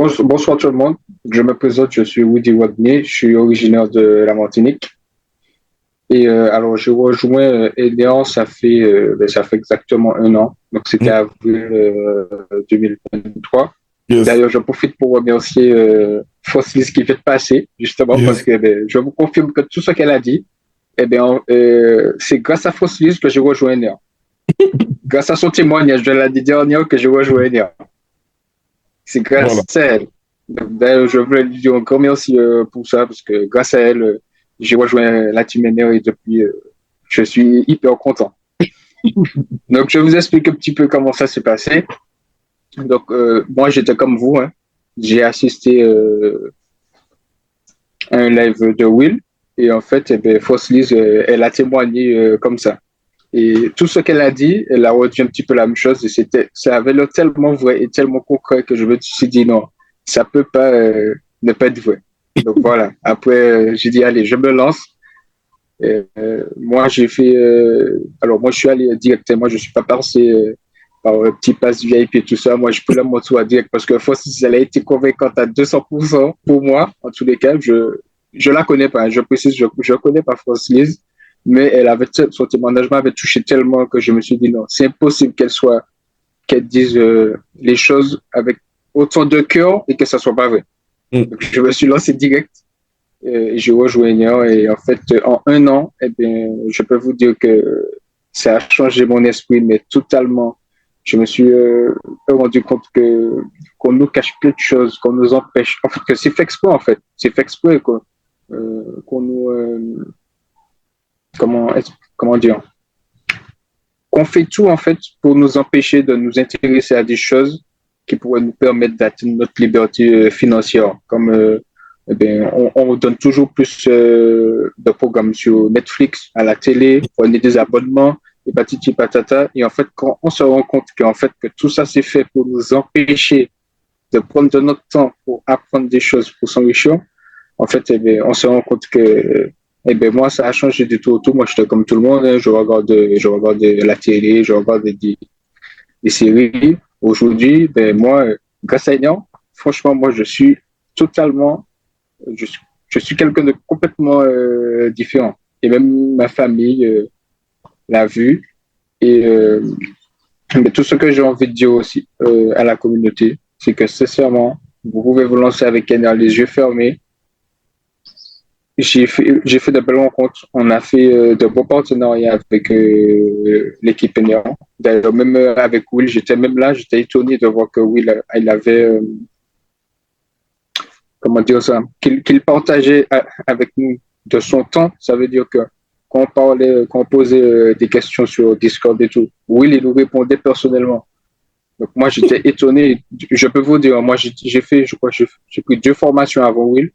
Bonsoir tout le monde. Je me présente, je suis Woody Wadney, je suis originaire de la Martinique. Et alors, j'ai rejoint Eléon, ça fait exactement un an. Donc, c'était Mm. avril 2023. Yes, D'ailleurs, je profite pour remercier Fossilis qui vient de passer, justement, parce yes. que je vous confirme que tout ce qu'elle a dit, c'est grâce à Fossilis que j'ai rejoint Eléon. Grâce à son témoignage de l'année dernière que j'ai rejoint Eléon. C'est Voilà. grâce à elle. D'ailleurs, je voulais lui dire un grand merci pour ça, parce que grâce à elle, j'ai rejoint la team NR et depuis, je suis hyper content. Donc, je vous explique un petit peu comment ça s'est passé. Donc, moi, j'étais comme vous, hein. J'ai assisté à un live de Will, et en fait, Fosslis, elle a témoigné comme ça. Et tout ce qu'elle a dit, elle a redit un petit peu la même chose, et ça avait l'air tellement vrai et tellement concret que je me suis dit non, ça peut pas ne pas être vrai. Donc voilà. Après, j'ai dit allez, je me lance. Moi, alors moi, je suis allé directement. Je suis pas passé par un petit pass VIP et tout ça. Moi, je peux la moto à direct parce que Fossis, elle a été convaincante à 200% pour moi. En tous les cas, je la connais pas. Je précise, je connais pas Fossis, mais son témoignage m'avait touché tellement que je me suis dit non, c'est impossible qu'elle dise les choses avec autant de cœur et que ça soit pas vrai. Mm. Donc, je me suis lancé direct. J'ai rejoint Niort et en fait, en un an, je peux vous dire que ça a changé mon esprit, mais totalement. Je me suis rendu compte qu'on nous cache plein de choses, qu'on nous empêche. En fait, que c'est fait exprès, en fait. C'est fait exprès qu'on nous. Comment, comment dire? Qu'on fait tout, en fait, pour nous empêcher de nous intéresser à des choses qui pourraient nous permettre d'atteindre notre liberté financière, comme on donne toujours plus de programmes sur Netflix, à la télé, on est des abonnements, et patati patata. Et en fait, quand on se rend compte qu'en fait, que tout ça c'est fait pour nous empêcher de prendre de notre temps pour apprendre des choses, pour s'enrichir, en fait, on se rend compte que moi, ça a changé du tout au tout. Moi, j'étais comme tout le monde, hein. Je regarde la télé, je regarde des séries. Aujourd'hui, moi, grâce à Ignan, franchement, moi, totalement je, suis- je suis quelqu'un de complètement différent. Et même ma famille l'a vu. Et mais tout ce que j'ai envie de dire aussi à la communauté, c'est que sincèrement, vous pouvez vous lancer avec Ener les yeux fermés. J'ai fait de belles rencontres. On a fait de bons partenariats avec l'équipe Ener. D'ailleurs, même avec Will, j'étais même là, j'étais étonné de voir que Will, il avait, comment dire ça, qu'il partageait avec nous de son temps. Ça veut dire que quand on posait des questions sur Discord et tout, Will, il nous répondait personnellement. Donc moi, j'étais étonné. Je peux vous dire, moi, j'ai fait, je crois, j'ai pris 2 formations avant Will.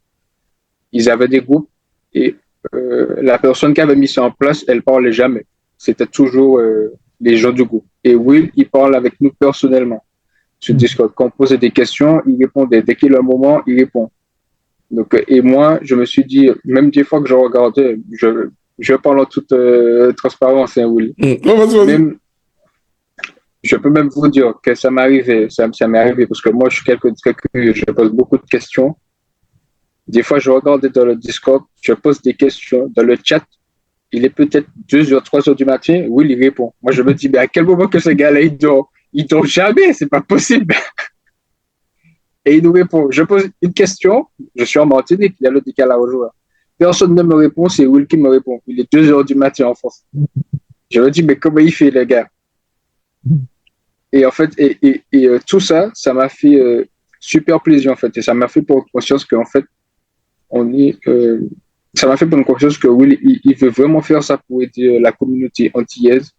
Ils avaient des groupes et la personne qui avait mis ça en place, elle parlait jamais. C'était toujours les gens du groupe. Et Will, il parle avec nous personnellement sur Discord. Quand on posait des questions, il répondait. Dès qu'il a un moment, il répond. Donc, et moi, je me suis dit, même des fois que je regardais, je parle en toute transparence, hein, Will. Mm. Non, vas-y, vas-y. Même, je peux même vous dire que ça m'est arrivé parce que moi, je suis quelqu'un de très curieux, je pose beaucoup de questions. Des fois, je regarde dans le Discord, je pose des questions dans le chat. Il est peut-être 2 heures, 3 heures du matin, Will, il répond. Moi, je me dis, mais à quel moment que ce gars-là, il dort? Il dort jamais, c'est pas possible. Et il nous répond. Je pose une question, je suis en Martinique, il y a le décalage au joueur. Personne ne me répond, c'est Will qui me répond. Il est 2 heures du matin en France. Je me dis, mais comment il fait, le gars? Et en fait, tout ça, ça m'a fait super plaisir, en fait. Et ça m'a fait prendre conscience qu'en fait, on est. Ça m'a fait prendre conscience que Will, il veut vraiment faire ça pour aider la communauté antillaise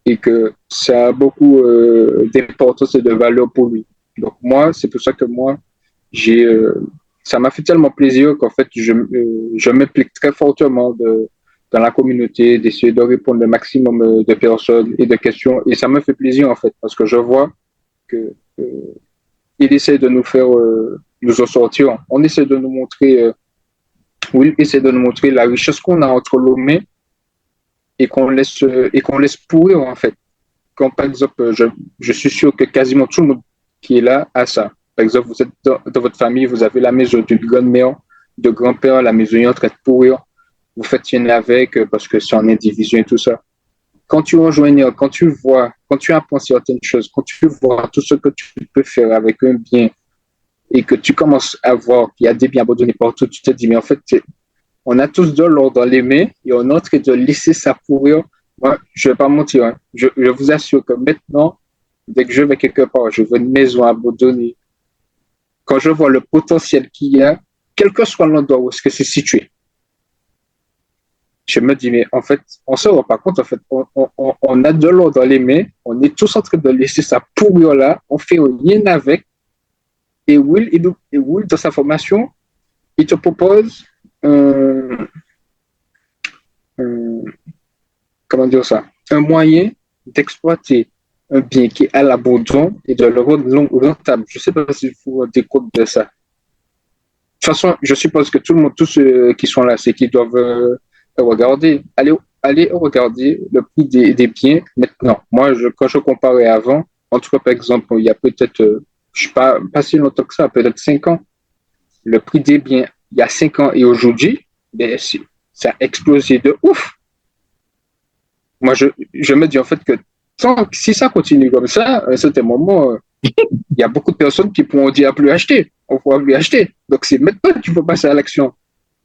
et que ça a beaucoup d'importance et de valeur pour lui. Donc, moi, c'est pour ça que moi, j'ai. Ça m'a fait tellement plaisir qu'en fait, je m'implique très fortement dans la communauté, d'essayer de répondre au maximum de personnes et de questions. Et ça me fait plaisir, en fait, parce que je vois que il essaie de nous faire nous en sortir. On essaie de nous montrer, oui, essaie de nous montrer la richesse qu'on a entre nos mains et qu'on laisse pourrir, en fait. Quand, par exemple, je suis sûr que quasiment tout le monde qui est là a ça. Par exemple, vous êtes dans votre famille, vous avez la maison d'une grand-mère, de grand-père, la maison est en train de pourrir. Vous faites une avec parce que c'est en indivision et tout ça. Quand tu rejoins, quand tu vois, quand tu apprends certaines choses, quand tu vois tout ce que tu peux faire avec un bien et que tu commences à voir qu'il y a des biens abandonnés partout, tu te dis, mais en fait, on a tous de l'or dans les mains et on est en train de laisser ça pourrir. Moi, je ne vais pas mentir, hein. Je vous assure que maintenant, dès que je vais quelque part, je veux une maison abandonnée. Quand je vois le potentiel qu'il y a, quel que soit l'endroit où est-ce que c'est situé, je me dis, mais en fait, on ne se rend pas compte, en fait, on a de l'or dans les mains, on est tous en train de laisser ça pourrir là, on fait rien avec, et Will, dans sa formation, il te propose un, comment dire ça, un moyen d'exploiter un bien qui est à l'abandon et de le rendre rentable. Je ne sais pas si vous vous rendez compte de ça. De toute façon, je suppose que tout le monde, tous ceux qui sont là, c'est qu'ils doivent regarder, allez regarder le prix des biens maintenant. Moi, quand je comparais avant, entre par exemple, il y a peut-être, je ne sais pas si longtemps que ça, peut-être 5 ans, le prix des biens, il y a 5 ans et aujourd'hui, ben, ça a explosé de ouf. Moi, je me dis en fait que si ça continue comme ça, à un certain moment, il y a beaucoup de personnes qui pourront dire plus acheter. On ne pourra plus acheter. Donc, c'est maintenant qu'il faut passer à l'action.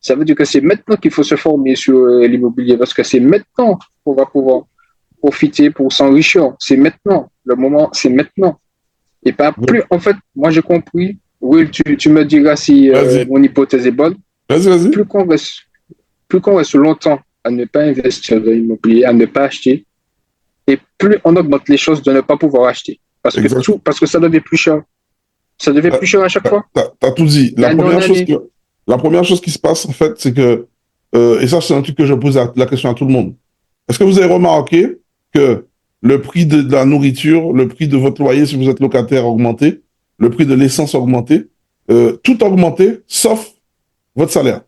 Ça veut dire que c'est maintenant qu'il faut se former sur l'immobilier parce que c'est maintenant qu'on va pouvoir profiter pour s'enrichir. C'est maintenant. Le moment, c'est maintenant. Et pas plus. En fait, moi, j'ai compris. Oui, tu me diras si mon hypothèse est bonne. Vas-y. Plus qu'on reste longtemps à ne pas investir dans l'immobilier, à ne pas acheter, et plus on augmente les chances de ne pas pouvoir acheter. Parce que ça devient plus cher. Ça devient plus cher à chaque fois. T'as tout dit. La première chose qui se passe, en fait, c'est que, et ça, c'est un truc que je pose la question à tout le monde. Est-ce que vous avez remarqué que le prix de la nourriture, le prix de votre loyer, si vous êtes locataire, a augmenté, le prix de l'essence a augmenté, tout a augmenté, sauf votre salaire?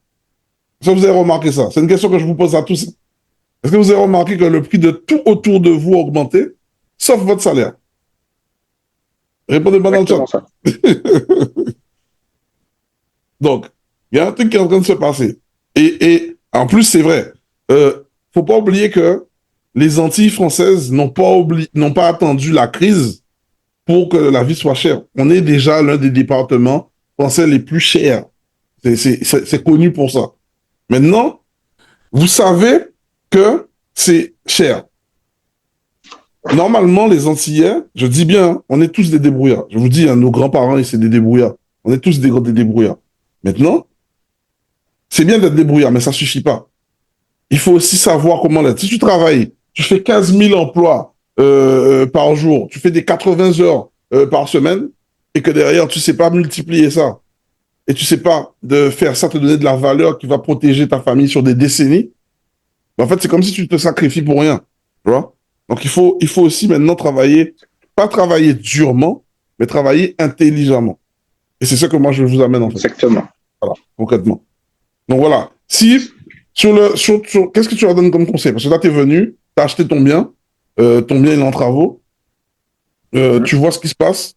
Est-ce que vous avez remarqué ça? C'est une question que je vous pose à tous. Est-ce que vous avez remarqué que le prix de tout autour de vous a augmenté, sauf votre salaire? Répondez-moi dans le chat. Donc, il y a un truc qui est en train de se passer. Et en plus, c'est vrai. Faut pas oublier que les Antilles françaises n'ont pas attendu la crise pour que la vie soit chère. On est déjà l'un des départements français les plus chers. C'est connu pour ça. Maintenant, vous savez que c'est cher. Normalement, les Antillais, je dis bien, on est tous des débrouillards. Je vous dis, hein, nos grands-parents, c'est des débrouillards. On est tous des débrouillards. Maintenant, c'est bien d'être débrouillard, mais ça suffit pas. Il faut aussi savoir comment l'être. Si tu travailles, tu fais 15 000 emplois par jour, tu fais des 80 heures par semaine, et que derrière, tu sais pas multiplier ça, et tu sais pas de faire ça te donner de la valeur qui va protéger ta famille sur des décennies, ben en fait, c'est comme si tu te sacrifies pour rien. Tu vois? Donc, il faut aussi maintenant travailler, pas travailler durement, mais travailler intelligemment. Et c'est ça que moi, je vous amène en fait. Exactement. Voilà, concrètement. Donc voilà. Si, qu'est-ce que tu leur donnes comme conseil? Parce que là, tu es venu, tu as acheté ton bien il est en travaux, tu vois ce qui se passe.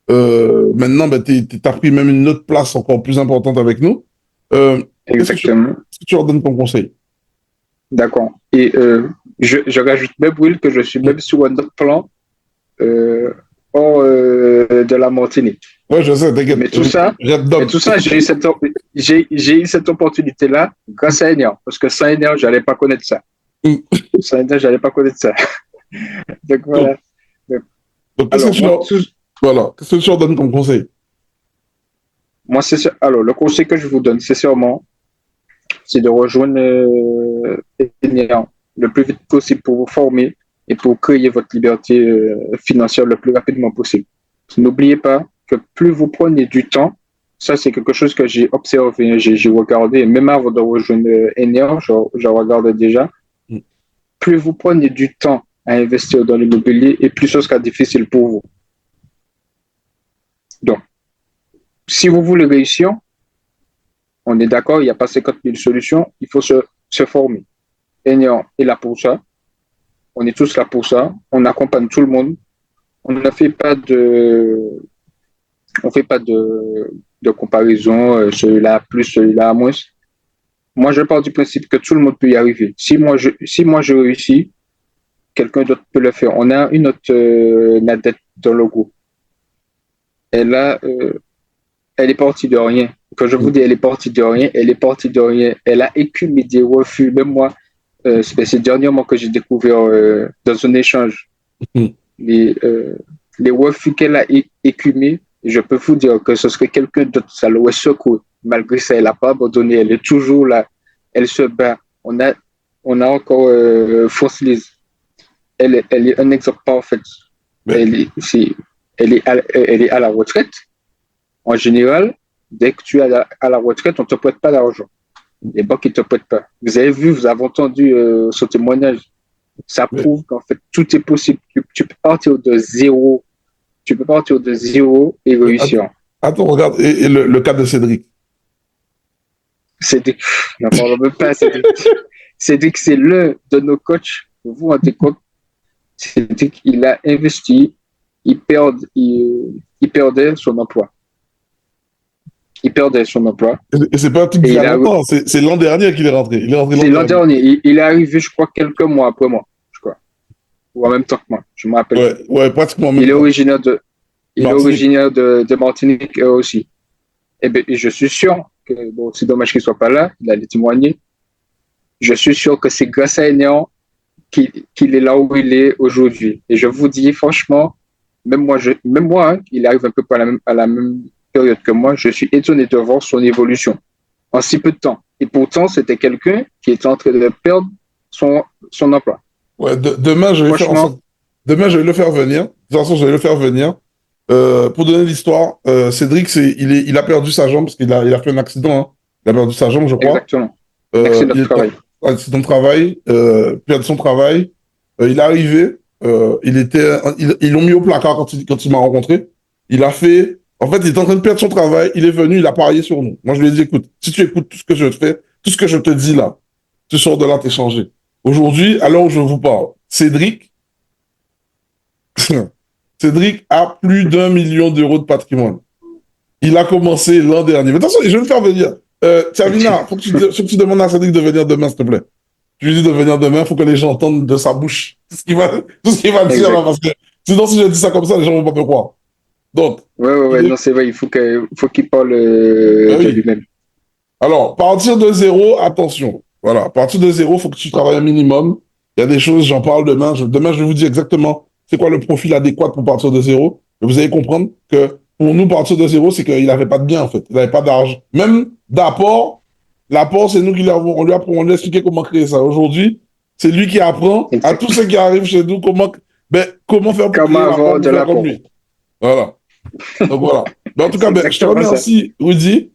Maintenant, ben, tu as pris même une autre place encore plus importante avec nous. Exactement. Qu'est-ce que tu leur donnes comme conseil? D'accord. Et je rajoute même, Will, que je suis même sur un autre plan hors de la Martinique. Ouais, je sais, t'inquiète. Mais tout ça, j'ai eu cette opportunité-là grâce à Enia. Parce que sans Enia, je n'allais pas connaître ça. Sans Enia, je n'allais pas connaître ça. Donc voilà. Donc qu'est-ce que tu leur donnes comme conseil? Moi, alors, le conseil que je vous donne, c'est sûrement, c'est de rejoindre Enia le plus vite possible pour vous former et pour créer votre liberté financière le plus rapidement possible. N'oubliez pas que plus vous prenez du temps, ça c'est quelque chose que j'ai observé, j'ai regardé, même avant de rejoindre Enia, je regarde déjà, plus vous prenez du temps à investir dans l'immobilier et plus ce sera difficile pour vous. Donc, si vous voulez réussir, on est d'accord, il n'y a pas 50 000 solutions, il faut se former. Enia est là pour ça, on est tous là pour ça, on accompagne tout le monde, on ne fait pas On fait pas de comparaison, celui-là plus, celui-là moins. Moi, je pars du principe que tout le monde peut y arriver. Si moi je réussis, quelqu'un d'autre peut le faire. On a une autre Nadette dans le groupe. Elle a, elle est partie de rien. Quand je vous dis elle est partie de rien, elle est partie de rien. Elle a écumé des refus. Même moi, c'est dernièrement que j'ai découvert dans un échange les, euh, les refus qu'elle a écumés. Je peux vous dire que ce serait quelqu'un d'autre, ça l'aurait secoué. Malgré ça, elle n'a pas abandonné. Elle est toujours là. Elle se bat. On a encore Fossilise. Elle est un exemple parfait. Mais, Elle est à la retraite. En général, dès que tu es à la retraite, on ne te prête pas d'argent. Les banques ne te prêtent pas. Vous avez vu, vous avez entendu son témoignage. Ça mais, prouve qu'en fait, tout est possible. Tu peux partir de zéro. Tu peux partir de zéro et réussir. attends, regarde, et le cas de Cédric. Cédric, n'en parlons même pas. Cédric, c'est l'un de nos coachs. Vous vous rendez compte? Cédric, il a investi, il perdait son emploi. Il perdait son emploi. Et c'est pas un truc d'il y a longtemps, c'est l'an dernier qu'il est rentré. Il est rentré c'est l'an dernier. Il est arrivé, je crois, quelques mois après moi, je crois. Ou en même temps que moi, je me rappelle. Ouais, pratiquement en même il est temps. originaire de, il est Martinique. originaire de Martinique aussi. Et bien, je suis sûr que, bon, c'est dommage qu'il soit pas là, il allait témoigner. Je suis sûr que c'est grâce à Enéan qu'il est là où il est aujourd'hui. Et je vous dis, franchement, même moi, hein, il arrive un peu à la même période que moi, je suis étonné de voir son évolution en si peu de temps. Et pourtant, c'était quelqu'un qui était en train de perdre son emploi. Ouais, demain, je vais faire en sorte. Demain, je vais le faire venir. De toute façon, je vais le faire venir. Pour donner l'histoire, Cédric, il a perdu sa jambe parce qu'il a fait un accident. Hein. Il a perdu sa jambe, je crois. Exactement. Accident de travail. Accident de travail, perdu son travail. Il est arrivé. Ils l'ont mis au placard quand il m'a rencontré. En fait, il était en train de perdre son travail. Il est venu, il a parié sur nous. Moi, je lui ai dit, écoute, si tu écoutes tout ce que je te fais, tout ce que je te dis là, tu sors de là, t'es changé. Aujourd'hui, à l'heure où je vous parle, Cédric a plus d'1 million d'euros de patrimoine. Il a commencé l'an dernier. Mais attention, je vais le faire venir. Tiavina, faut que tu demandes à Cédric de venir demain, s'il te plaît. Tu lui dis de venir demain, il faut que les gens entendent de sa bouche tout ce qu'il va dire là, parce que sinon, si je dis ça comme ça, les gens vont pas me croire. Donc. Ouais, non, c'est vrai, il faut qu'il parle de lui-même. Alors, partir de zéro, attention. Voilà, partir de zéro, il faut que tu travailles un minimum. Il y a des choses, j'en parle demain. Demain, je vais vous dire exactement c'est quoi le profil adéquat pour partir de zéro. Et vous allez comprendre que pour nous, partir de zéro, c'est qu'il n'avait pas de bien, en fait. Il n'avait pas d'argent. Même d'apport, l'apport, c'est nous qui on lui a expliqué comment créer ça. Aujourd'hui, c'est lui qui apprend à tous ceux qui arrivent chez nous comment faire pour comment avoir de l'apport. Voilà. Donc voilà. Mais en tout cas, je te remercie, Rudy.